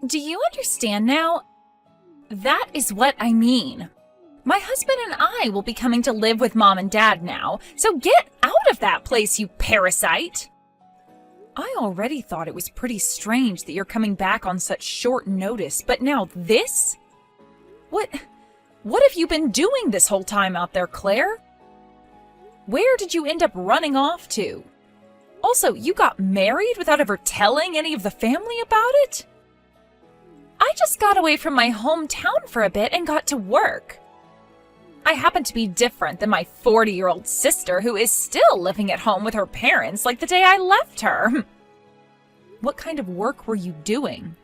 Do you understand now? That is what I mean. My husband and I will be coming to live with Mom and Dad now, so get out of that place, you parasite! I already thought it was pretty strange that you're coming back on such short notice, but now this? What have you been doing this whole time out there, Claire? Where did you end up running off to? Also, you got married without ever telling any of the family about it? I just got away from my hometown for a bit and got to work. I happen to be different than my 40-year-old sister who is still living at home with her parents like the day I left her. What kind of work were you doing?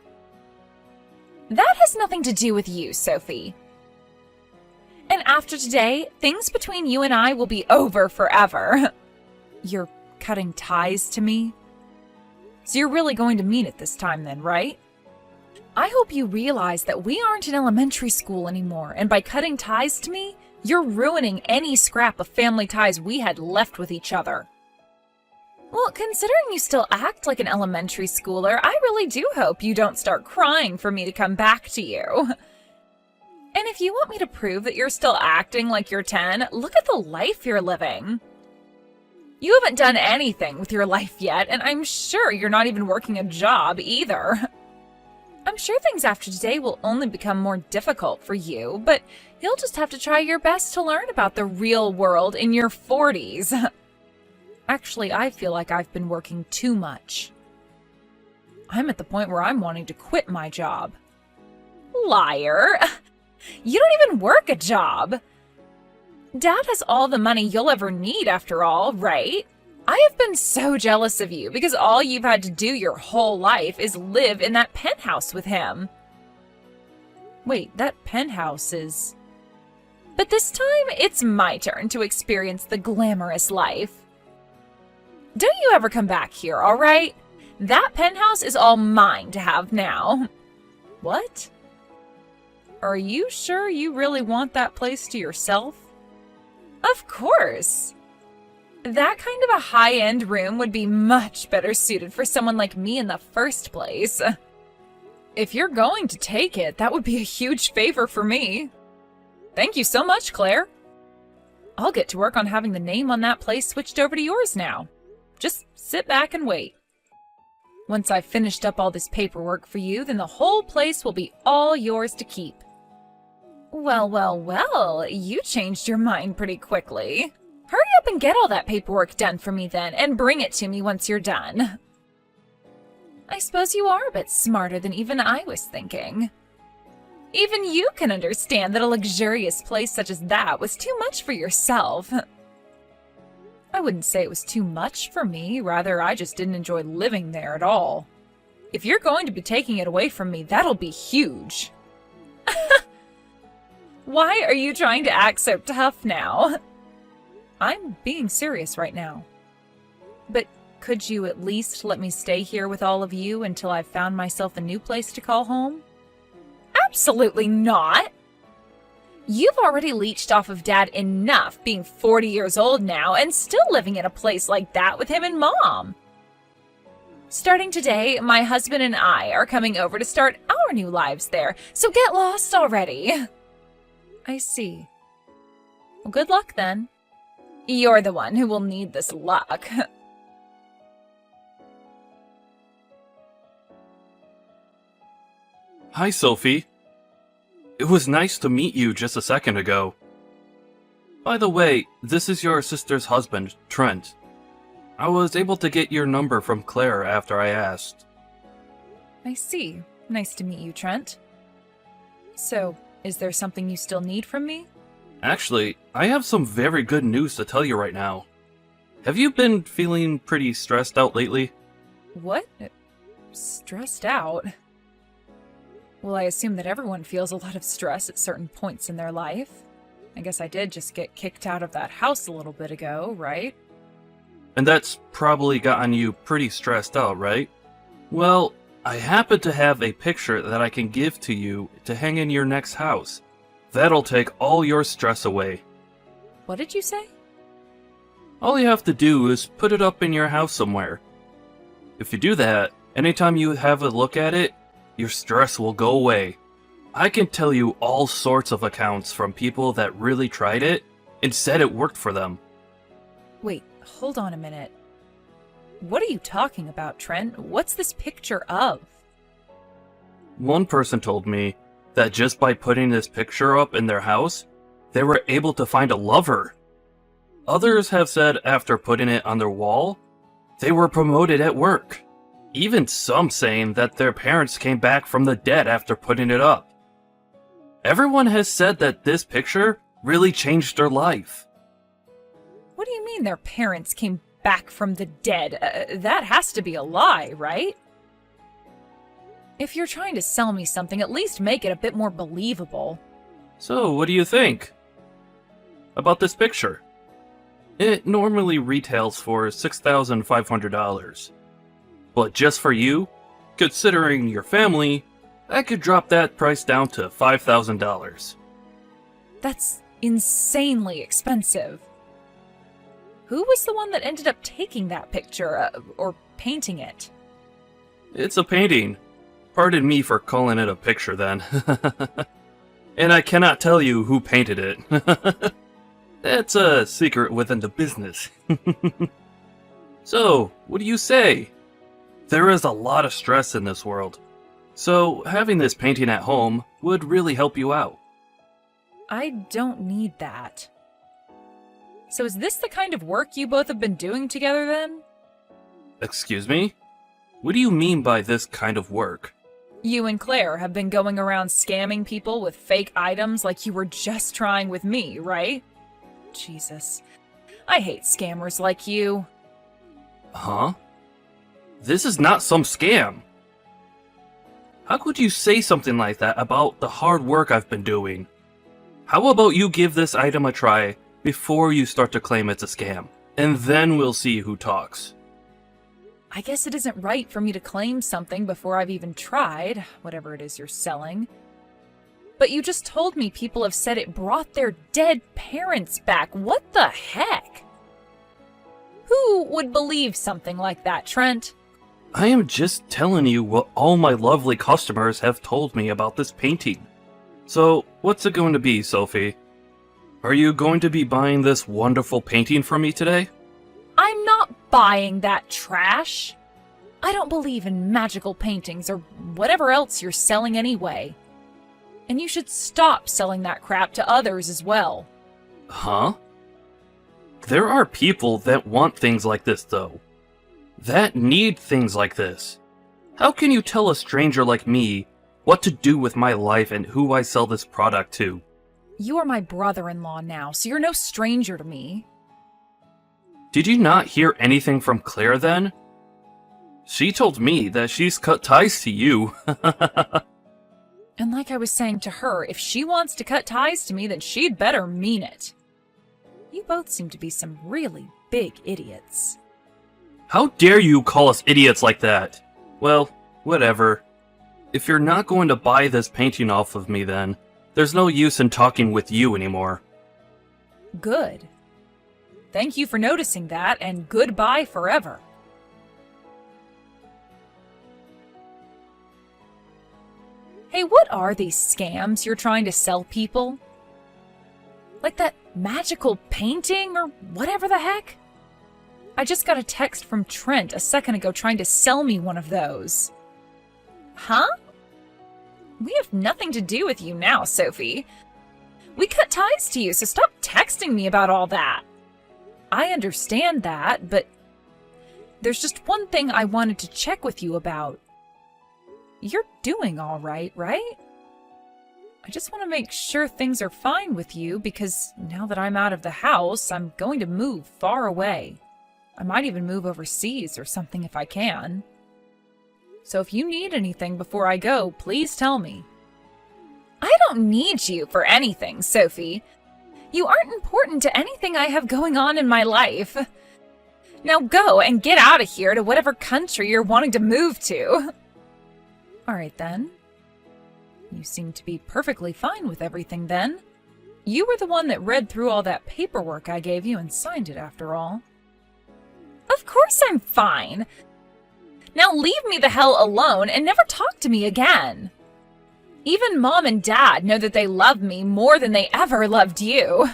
That has nothing to do with you, Sophie. And after today, things between you and I will be over forever. You're cutting ties to me? So you're really going to mean it this time then, right? I hope you realize that we aren't in elementary school anymore, and by cutting ties to me, you're ruining any scrap of family ties we had left with each other. Well, considering you still act like an elementary schooler, I really do hope you don't start crying for me to come back to you. And if you want me to prove that you're still acting like you're 10, look at the life you're living. You haven't done anything with your life yet, and I'm sure you're not even working a job either. I'm sure things after today will only become more difficult for you, but you'll just have to try your best to learn about the real world in your 40s. Actually, I feel like I've been working too much. I'm at the point where I'm wanting to quit my job. Liar! You don't even work a job! Dad has all the money you'll ever need after all, right? I have been so jealous of you because all you've had to do your whole life is live in that penthouse with him. Wait, that penthouse is... But this time, it's my turn to experience the glamorous life. Don't you ever come back here, all right? That penthouse is all mine to have now. What? Are you sure you really want that place to yourself? Of course. That kind of a high-end room would be much better suited for someone like me in the first place. If you're going to take it, that would be a huge favor for me. Thank you so much, Claire. I'll get to work on having the name on that place switched over to yours now. Just sit back and wait. Once I've finished up all this paperwork for you, then the whole place will be all yours to keep. Well, you changed your mind pretty quickly. Hurry up and get all that paperwork done for me then, and bring it to me once you're done. I suppose you are a bit smarter than even I was thinking. Even you can understand that a luxurious place such as that was too much for yourself. I wouldn't say it was too much for me, rather I just didn't enjoy living there at all. If you're going to be taking it away from me, that'll be huge. Why are you trying to act so tough now? I'm being serious right now. But could you at least let me stay here with all of you until I've found myself a new place to call home? Absolutely not! You've already leached off of Dad enough being 40 years old now and still living in a place like that with him and Mom. Starting today, my husband and I are coming over to start our new lives there, so get lost already. I see. Well, good luck then. You're the one who will need this luck. Hi, Sophie. It was nice to meet you just a second ago. By the way, this is your sister's husband, Trent. I was able to get your number from Claire after I asked. I see. Nice to meet you, Trent. So, is there something you still need from me? Actually, I have some very good news to tell you right now. Have you been feeling pretty stressed out lately? What? Stressed out? Well, I assume that everyone feels a lot of stress at certain points in their life. I guess I did just get kicked out of that house a little bit ago, right? And that's probably gotten you pretty stressed out, right? Well, I happen to have a picture that I can give to you to hang in your next house. That'll take all your stress away. What did you say? All you have to do is put it up in your house somewhere. If you do that, anytime you have a look at it, your stress will go away. I can tell you all sorts of accounts from people that really tried it and said it worked for them. Wait, hold on a minute. What are you talking about, Trent? What's this picture of? One person told me that just by putting this picture up in their house, they were able to find a lover. Others have said after putting it on their wall, they were promoted at work. Even some saying that their parents came back from the dead after putting it up. Everyone has said that this picture really changed their life. What do you mean their parents came back from the dead? That has to be a lie, right? If you're trying to sell me something, at least make it a bit more believable. So, what do you think about this picture? It normally retails for $6,500. But just for you, considering your family, I could drop that price down to $5,000. That's insanely expensive. Who was the one that ended up taking that picture, or painting it? It's a painting. Pardon me for calling it a picture then. And I cannot tell you who painted it. That's a secret within the business. So, what do you say? There is a lot of stress in this world. So, having this painting at home would really help you out. I don't need that. So is this the kind of work you both have been doing together then? Excuse me? What do you mean by this kind of work? You and Claire have been going around scamming people with fake items like you were just trying with me, right? Jesus. I hate scammers like you. Huh? This is not some scam. How could you say something like that about the hard work I've been doing? How about you give this item a try before you start to claim it's a scam, and then we'll see who talks. I guess it isn't right for me to claim something before I've even tried, whatever it is you're selling. But you just told me people have said it brought their dead parents back. What the heck? Who would believe something like that, Trent? I am just telling you what all my lovely customers have told me about this painting. So, what's it going to be, Sophie? Are you going to be buying this wonderful painting from me today? I'm not buying that trash. I don't believe in magical paintings or whatever else you're selling anyway. And you should stop selling that crap to others as well. Huh? There are people that want things like this, though. That need things like this. How can you tell a stranger like me what to do with my life and who I sell this product to? You are my brother-in-law now, so you're no stranger to me. Did you not hear anything from Claire then? She told me that she's cut ties to you. And like I was saying to her, if she wants to cut ties to me, then she'd better mean it. You both seem to be some really big idiots. How dare you call us idiots like that? Well, whatever. If you're not going to buy this painting off of me then, there's no use in talking with you anymore. Good. Thank you for noticing that, and goodbye forever. Hey, what are these scams you're trying to sell people? Like that magical painting or whatever the heck? I just got a text from Trent a second ago trying to sell me one of those. Huh? We have nothing to do with you now, Sophie. We cut ties to you, so stop texting me about all that. I understand that, but there's just one thing I wanted to check with you about. You're doing all right, right? I just want to make sure things are fine with you because now that I'm out of the house, I'm going to move far away. I might even move overseas or something if I can. So if you need anything before I go, please tell me. I don't need you for anything, Sophie. You aren't important to anything I have going on in my life. Now go and get out of here to whatever country you're wanting to move to. All right then. You seem to be perfectly fine with everything then. You were the one that read through all that paperwork I gave you and signed it after all. Of course I'm fine. Now leave me the hell alone and never talk to me again. Even Mom and Dad know that they love me more than they ever loved you.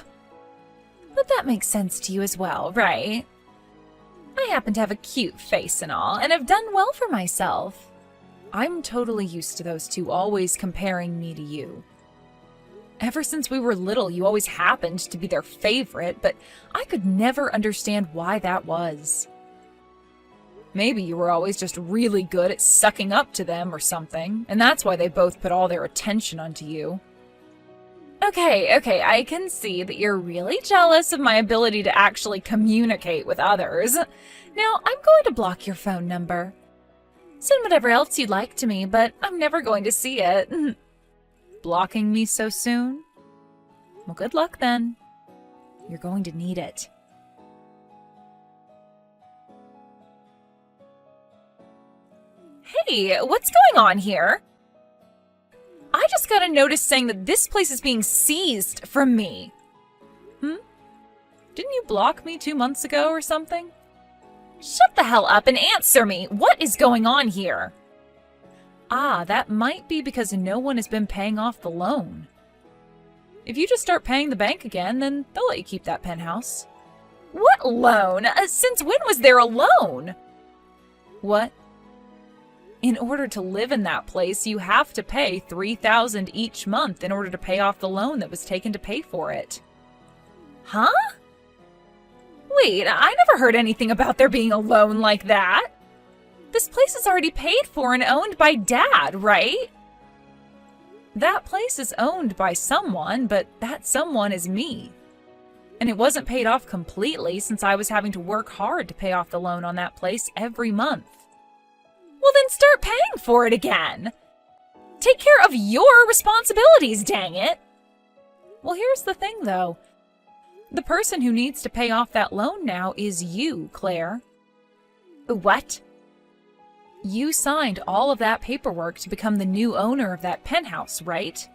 But that makes sense to you as well, right? I happen to have a cute face and all, and have done well for myself. I'm totally used to those two always comparing me to you. Ever since we were little, you always happened to be their favorite, but I could never understand why that was. Maybe you were always just really good at sucking up to them or something, and that's why they both put all their attention onto you. Okay, I can see that you're really jealous of my ability to actually communicate with others. Now, I'm going to block your phone number. Send whatever else you'd like to me, but I'm never going to see it. Blocking me so soon? Well, good luck then. You're going to need it. Hey, what's going on here? I just got a notice saying that this place is being seized from me. Didn't you block me 2 months ago or something? Shut the hell up and answer me. What is going on here? Ah, that might be because no one has been paying off the loan. If you just start paying the bank again, then they'll let you keep that penthouse. What loan? Since when was there a loan? What? In order to live in that place, you have to pay $3,000 each month in order to pay off the loan that was taken to pay for it. Huh? Wait, I never heard anything about there being a loan like that. This place is already paid for and owned by Dad, right? That place is owned by someone, but that someone is me. And it wasn't paid off completely since I was having to work hard to pay off the loan on that place every month. Well, then start paying for it again. Take care of your responsibilities, dang it. Well, here's the thing, though. The person who needs to pay off that loan now is you, Claire. What? You signed all of that paperwork to become the new owner of that penthouse, right?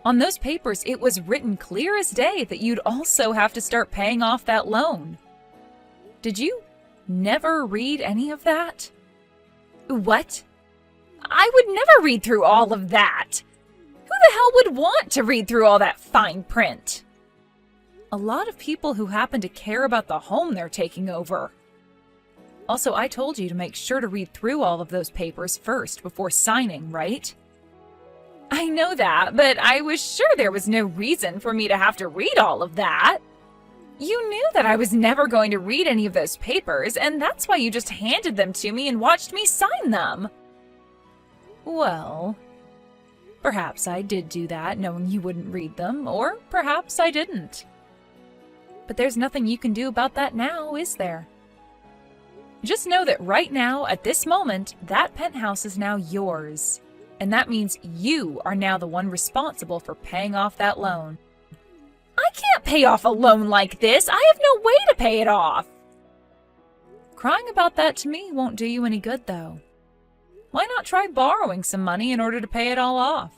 On those papers, it was written clear as day that you'd also have to start paying off that loan. Did you never read any of that? What? I would never read through all of that. Who the hell would want to read through all that fine print? A lot of people who happen to care about the home they're taking over. Also, I told you to make sure to read through all of those papers first before signing, right? I know that, but I was sure there was no reason for me to have to read all of that. You knew that I was never going to read any of those papers, and that's why you just handed them to me and watched me sign them. Well, perhaps I did do that knowing you wouldn't read them, or perhaps I didn't. But there's nothing you can do about that now, is there? Just know that right now, at this moment, that penthouse is now yours. And that means you are now the one responsible for paying off that loan. I can't pay off a loan like this. I have no way to pay it off. Crying about that to me won't do you any good, though. Why not try borrowing some money in order to pay it all off?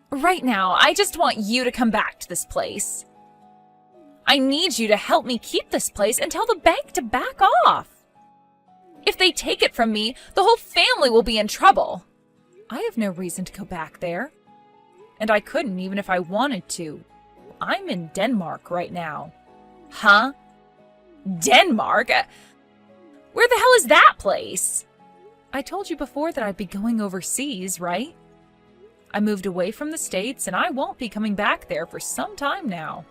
Right now, I just want you to come back to this place. I need you to help me keep this place and tell the bank to back off. If they take it from me, the whole family will be in trouble. I have no reason to go back there. And I couldn't even if I wanted to. I'm in Denmark right now. Huh? Denmark? Where the hell is that place? I told you before that I'd be going overseas, right? I moved away from the States and I won't be coming back there for some time now.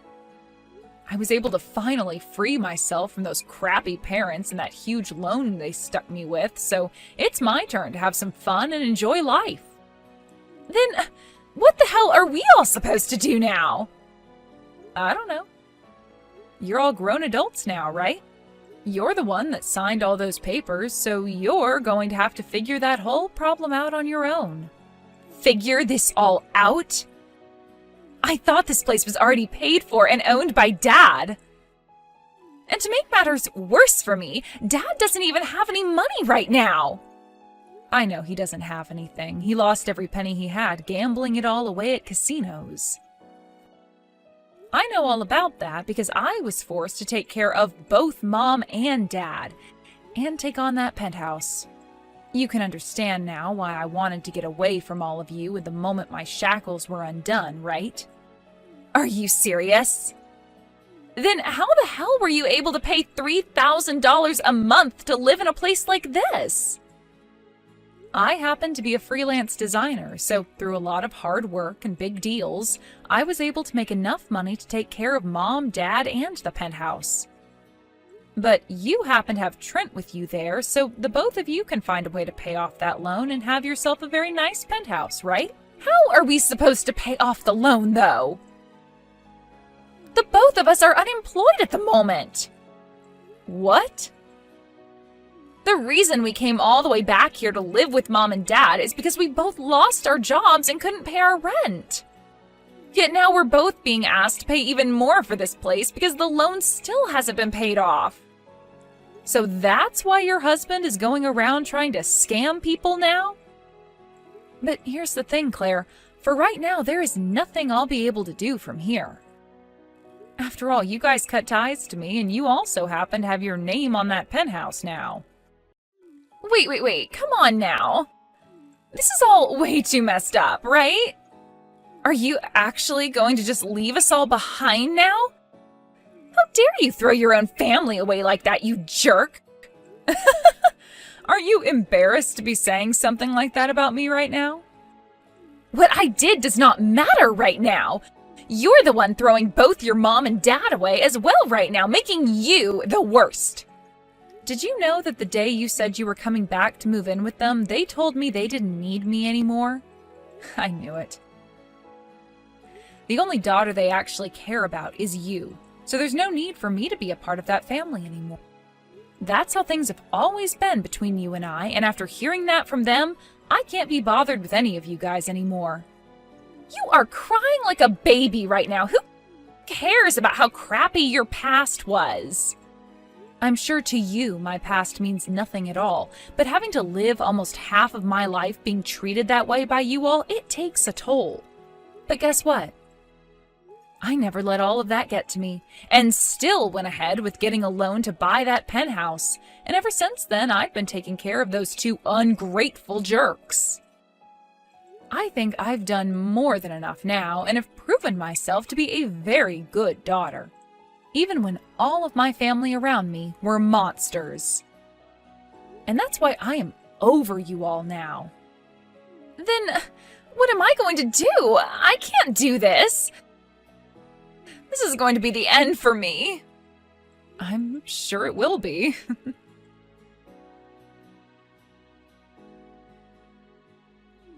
I was able to finally free myself from those crappy parents and that huge loan they stuck me with, so it's my turn to have some fun and enjoy life. Then, what the hell are we all supposed to do now? I don't know. You're all grown adults now, right? You're the one that signed all those papers, so you're going to have to figure that whole problem out on your own. Figure this all out? I thought this place was already paid for and owned by Dad. And to make matters worse for me, Dad doesn't even have any money right now. I know he doesn't have anything. He lost every penny he had, gambling it all away at casinos. I know all about that because I was forced to take care of both Mom and Dad, and take on that penthouse. You can understand now why I wanted to get away from all of you at the moment my shackles were undone, right? Are you serious? Then how the hell were you able to pay $3,000 a month to live in a place like this? I happen to be a freelance designer, so through a lot of hard work and big deals, I was able to make enough money to take care of Mom, Dad, and the penthouse. But you happen to have Trent with you there, so the both of you can find a way to pay off that loan and have yourself a very nice penthouse, right? How are we supposed to pay off the loan, though? The both of us are unemployed at the moment. What? The reason we came all the way back here to live with Mom and Dad is because we both lost our jobs and couldn't pay our rent. Yet now we're both being asked to pay even more for this place because the loan still hasn't been paid off. So that's why your husband is going around trying to scam people now? But here's the thing, Claire. For right now, there is nothing I'll be able to do from here. After all, you guys cut ties to me, and you also happen to have your name on that penthouse now. Wait, come on now. This is all way too messed up, right? Are you actually going to just leave us all behind now? How dare you throw your own family away like that, you jerk? Aren't you embarrassed to be saying something like that about me right now? What I did does not matter right now. You're the one throwing both your mom and dad away as well right now, making you the worst. Did you know that the day you said you were coming back to move in with them, they told me they didn't need me anymore? I knew it. The only daughter they actually care about is you, so there's no need for me to be a part of that family anymore. That's how things have always been between you and I, and after hearing that from them, I can't be bothered with any of you guys anymore. You are crying like a baby right now. Who cares about how crappy your past was? I'm sure to you, my past means nothing at all, but having to live almost half of my life being treated that way by you all, it takes a toll. But guess what? I never let all of that get to me, and still went ahead with getting a loan to buy that penthouse, and ever since then I've been taking care of those two ungrateful jerks. I think I've done more than enough now, and have proven myself to be a very good daughter, even when all of my family around me were monsters. And that's why I am over you all now. Then, what am I going to do? I can't do this. This is going to be the end for me. I'm sure it will be.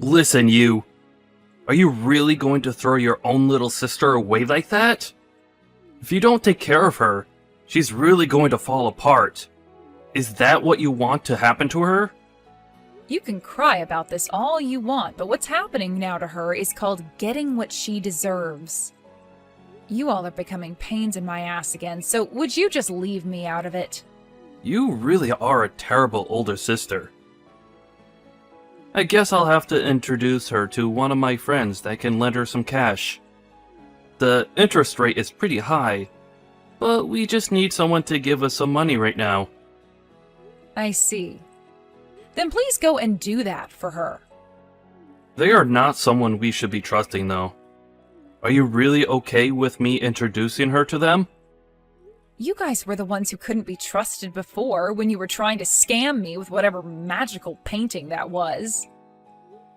Listen, you. Are you really going to throw your own little sister away like that? If you don't take care of her, she's really going to fall apart. Is that what you want to happen to her? You can cry about this all you want, but what's happening now to her is called getting what she deserves. You all are becoming pains in my ass again, so would you just leave me out of it? You really are a terrible older sister. I guess I'll have to introduce her to one of my friends that can lend her some cash. The interest rate is pretty high, but we just need someone to give us some money right now. I see. Then please go and do that for her. They are not someone we should be trusting, though. Are you really okay with me introducing her to them? You guys were the ones who couldn't be trusted before when you were trying to scam me with whatever magical painting that was.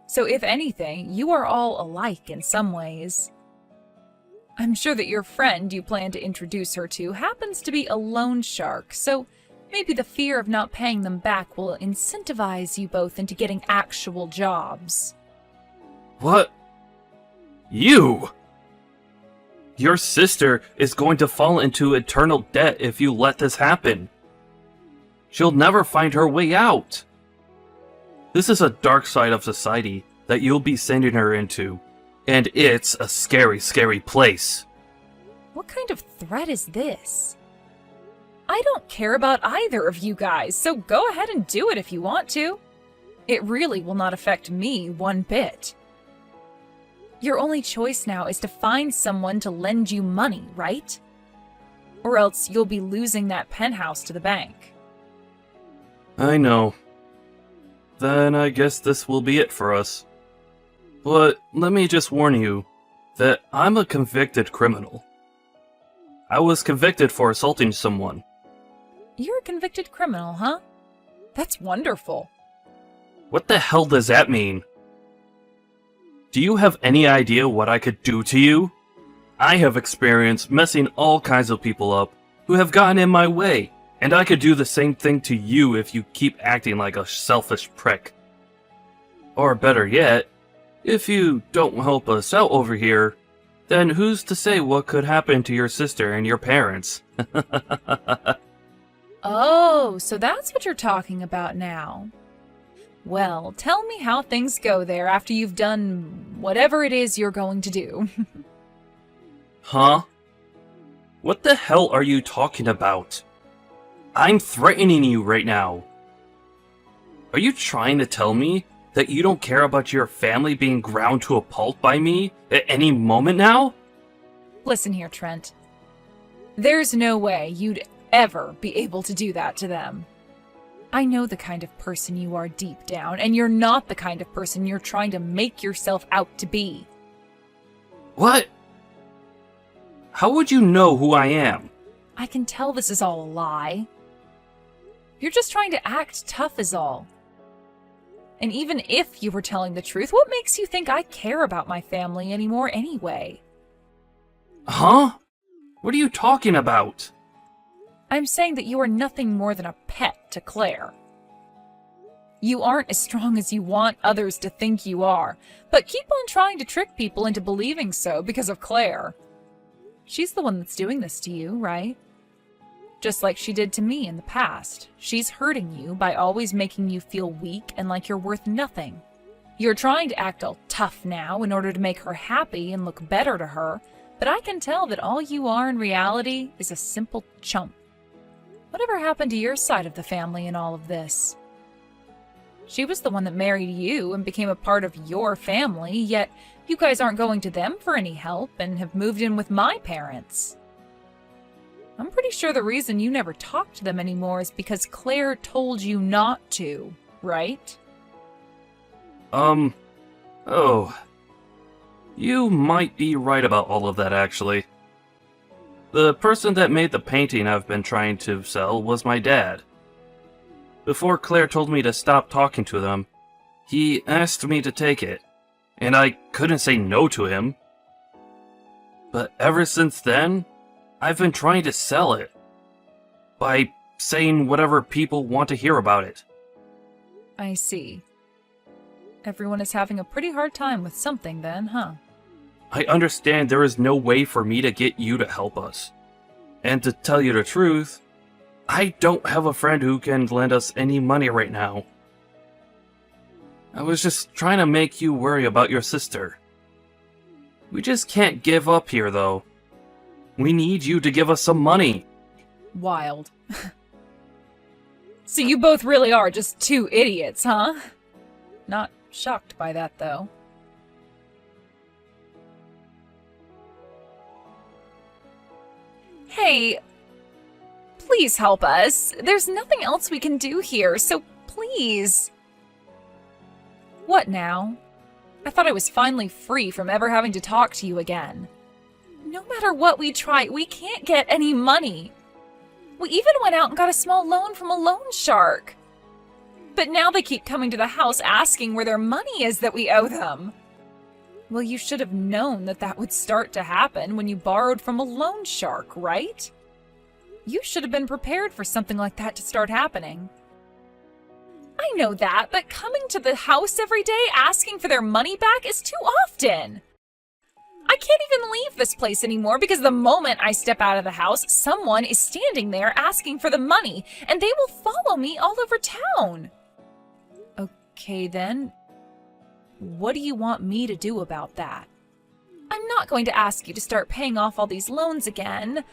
So if anything, you are all alike in some ways. I'm sure that your friend you plan to introduce her to happens to be a loan shark, so maybe the fear of not paying them back will incentivize you both into getting actual jobs. What? You? Your sister is going to fall into eternal debt if you let this happen. She'll never find her way out. This is a dark side of society that you'll be sending her into, and it's a scary, scary place. What kind of threat is this? I don't care about either of you guys, so go ahead and do it if you want to. It really will not affect me one bit. Your only choice now is to find someone to lend you money, right? Or else you'll be losing that penthouse to the bank. I know. then I guess this will be it for us. But let me just warn you that I'm a convicted criminal. I was convicted for assaulting someone. You're a convicted criminal, huh? That's wonderful. What the hell does that mean? Do you have any idea what I could do to you? I have experience messing all kinds of people up who have gotten in my way, and I could do the same thing to you if you keep acting like a selfish prick. Or better yet, if you don't help us out over here, then who's to say what could happen to your sister and your parents? Oh, so that's what you're talking about now. Well, tell me how things go there after you've done whatever it is you're going to do. Huh? What the hell are you talking about? I'm threatening you right now. Are you trying to tell me that you don't care about your family being ground to a pulp by me at any moment now? Listen here, Trent. There's no way you'd ever be able to do that to them. I know the kind of person you are deep down, and you're not the kind of person you're trying to make yourself out to be. What? How would you know who I am? I can tell this is all a lie. You're just trying to act tough is all. And even if you were telling the truth, what makes you think I care about my family anymore anyway? Huh? What are you talking about? I'm saying that you are nothing more than a pet to Claire. You aren't as strong as you want others to think you are, but keep on trying to trick people into believing so because of Claire. She's the one that's doing this to you, right? Just like she did to me in the past. She's hurting you by always making you feel weak and like you're worth nothing. You're trying to act all tough now in order to make her happy and look better to her, but I can tell that all you are in reality is a simple chump. Whatever happened to your side of the family in all of this? She was the one that married you and became a part of your family, yet you guys aren't going to them for any help and have moved in with my parents. I'm pretty sure the reason you never talk to them anymore is because Claire told you not to, right? Oh. You might be right about all of that, actually. The person that made the painting I've been trying to sell was my dad. Before Claire told me to stop talking to them, he asked me to take it, and I couldn't say no to him. But ever since then, I've been trying to sell it by saying whatever people want to hear about it. I see. Everyone is having a pretty hard time with something then, huh? I understand there is no way for me to get you to help us. And to tell you the truth, I don't have a friend who can lend us any money right now. I was just trying to make you worry about your sister. We just can't give up here, though. We need you to give us some money. Wild. So you both really are just two idiots, huh? Not shocked by that, though. Hey, please help us. There's nothing else we can do here, so please. What now? I thought I was finally free from ever having to talk to you again. No matter what we try, we can't get any money. We even went out and got a small loan from a loan shark. But now they keep coming to the house asking where their money is that we owe them. Well, you should have known that that would start to happen when you borrowed from a loan shark, right? You should have been prepared for something like that to start happening. I know that, but coming to the house every day asking for their money back is too often. I can't even leave this place anymore because the moment I step out of the house, someone is standing there asking for the money, and they will follow me all over town. Okay, then. What do you want me to do about that? I'm not going to ask you to start paying off all these loans again,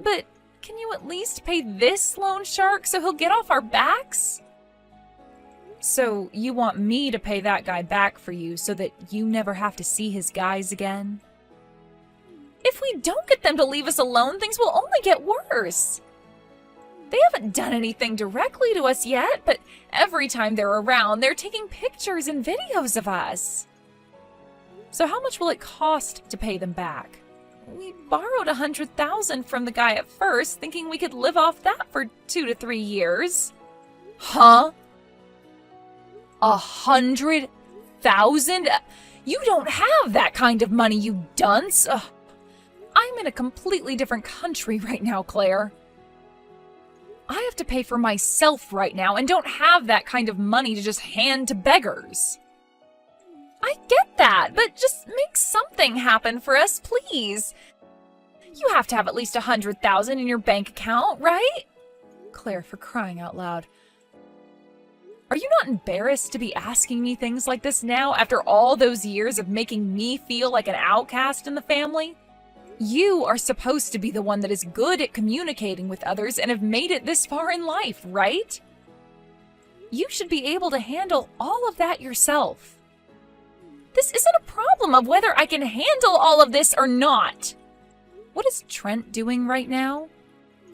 but can you at least pay this loan shark so he'll get off our backs? So you want me to pay that guy back for you so that you never have to see his guys again? If we don't get them to leave us alone, things will only get worse. They haven't done anything directly to us yet, but every time they're around, they're taking pictures and videos of us. So how much will it cost to pay them back? We borrowed $100,000 from the guy at first, thinking we could live off that for 2 to 3 years. Huh? 100,000? You don't have that kind of money, you dunce. Ugh. I'm in a completely different country right now, Claire. I have to pay for myself right now and don't have that kind of money to just hand to beggars. I get that, but just make something happen for us, please. You have to have at least $100,000 in your bank account, right? Claire, for crying out loud. Are you not embarrassed to be asking me things like this now after all those years of making me feel like an outcast in the family? You are supposed to be the one that is good at communicating with others and have made it this far in life, right? You should be able to handle all of that yourself. This isn't a problem of whether I can handle all of this or not. What is Trent doing right now?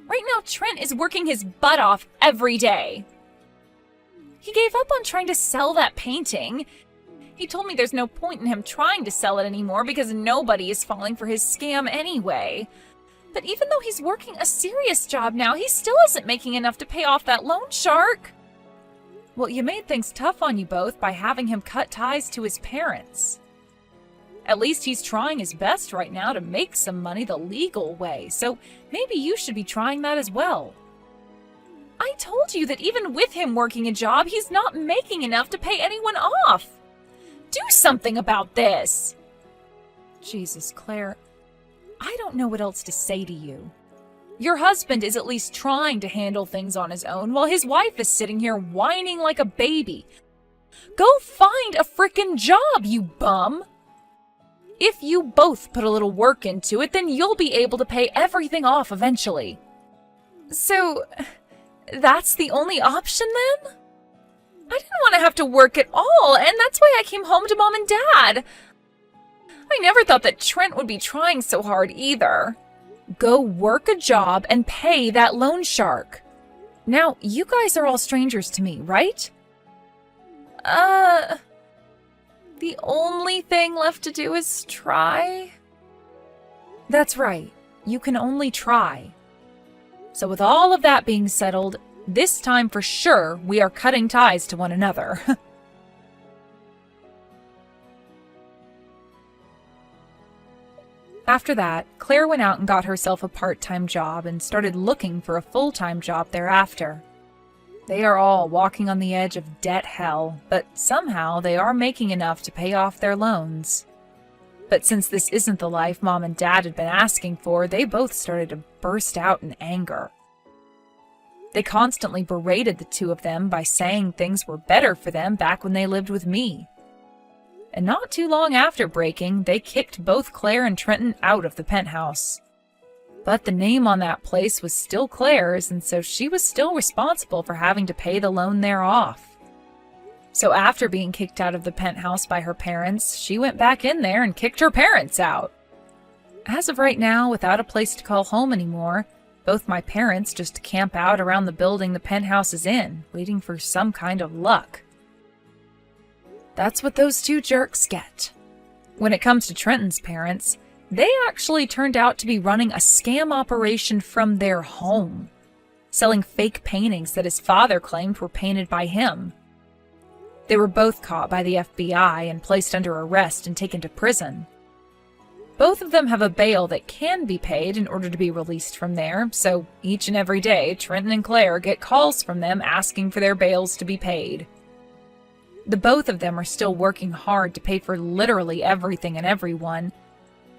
Right now, Trent is working his butt off every day. He gave up on trying to sell that painting. He told me there's no point in him trying to sell it anymore because nobody is falling for his scam anyway. But even though he's working a serious job now, he still isn't making enough to pay off that loan shark. Well, you made things tough on you both by having him cut ties to his parents. At least he's trying his best right now to make some money the legal way, so maybe you should be trying that as well. I told you that even with him working a job, he's not making enough to pay anyone off. Do something about this. Jesus, Claire, I don't know what else to say to you. Your husband is at least trying to handle things on his own while his wife is sitting here whining like a baby. Go find a frickin' job, you bum! If you both put a little work into it, then you'll be able to pay everything off eventually. So, that's the only option then? I didn't want to have to work at all, and that's why I came home to Mom and Dad. I never thought that Trent would be trying so hard either. Go work a job and pay that loan shark. Now, you guys are all strangers to me, right? The only thing left to do is try? That's right. You can only try. So with all of that being settled, this time for sure we are cutting ties to one another. After that, Claire went out and got herself a part-time job and started looking for a full-time job thereafter. They are all walking on the edge of debt hell, but somehow they are making enough to pay off their loans. But since this isn't the life Mom and Dad had been asking for, they both started to burst out in anger. They constantly berated the two of them by saying things were better for them back when they lived with me. And not too long after breaking, they kicked both Claire and Trenton out of the penthouse. But the name on that place was still Claire's, and so she was still responsible for having to pay the loan there off. So after being kicked out of the penthouse by her parents, she went back in there and kicked her parents out. As of right now, without a place to call home anymore, both my parents just camp out around the building the penthouse is in, waiting for some kind of luck. That's what those two jerks get. When it comes to Trenton's parents, they actually turned out to be running a scam operation from their home, selling fake paintings that his father claimed were painted by him. They were both caught by the FBI and placed under arrest and taken to prison. Both of them have a bail that can be paid in order to be released from there, so each and every day, Trenton and Claire get calls from them asking for their bails to be paid. The both of them are still working hard to pay for literally everything and everyone,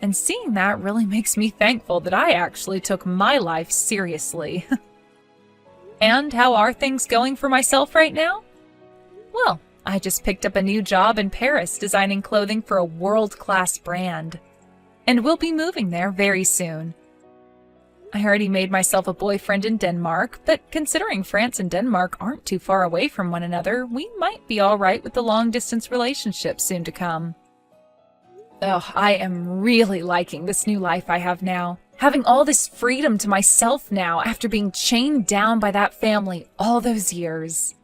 and seeing that really makes me thankful that I actually took my life seriously. And how are things going for myself right now? Well, I just picked up a new job in Paris designing clothing for a world-class brand, and will be moving there very soon. I already made myself a boyfriend in Denmark, but considering France and Denmark aren't too far away from one another, we might be all right with the long-distance relationship soon to come. Oh, I am really liking this new life I have now. Having all this freedom to myself now after being chained down by that family all those years.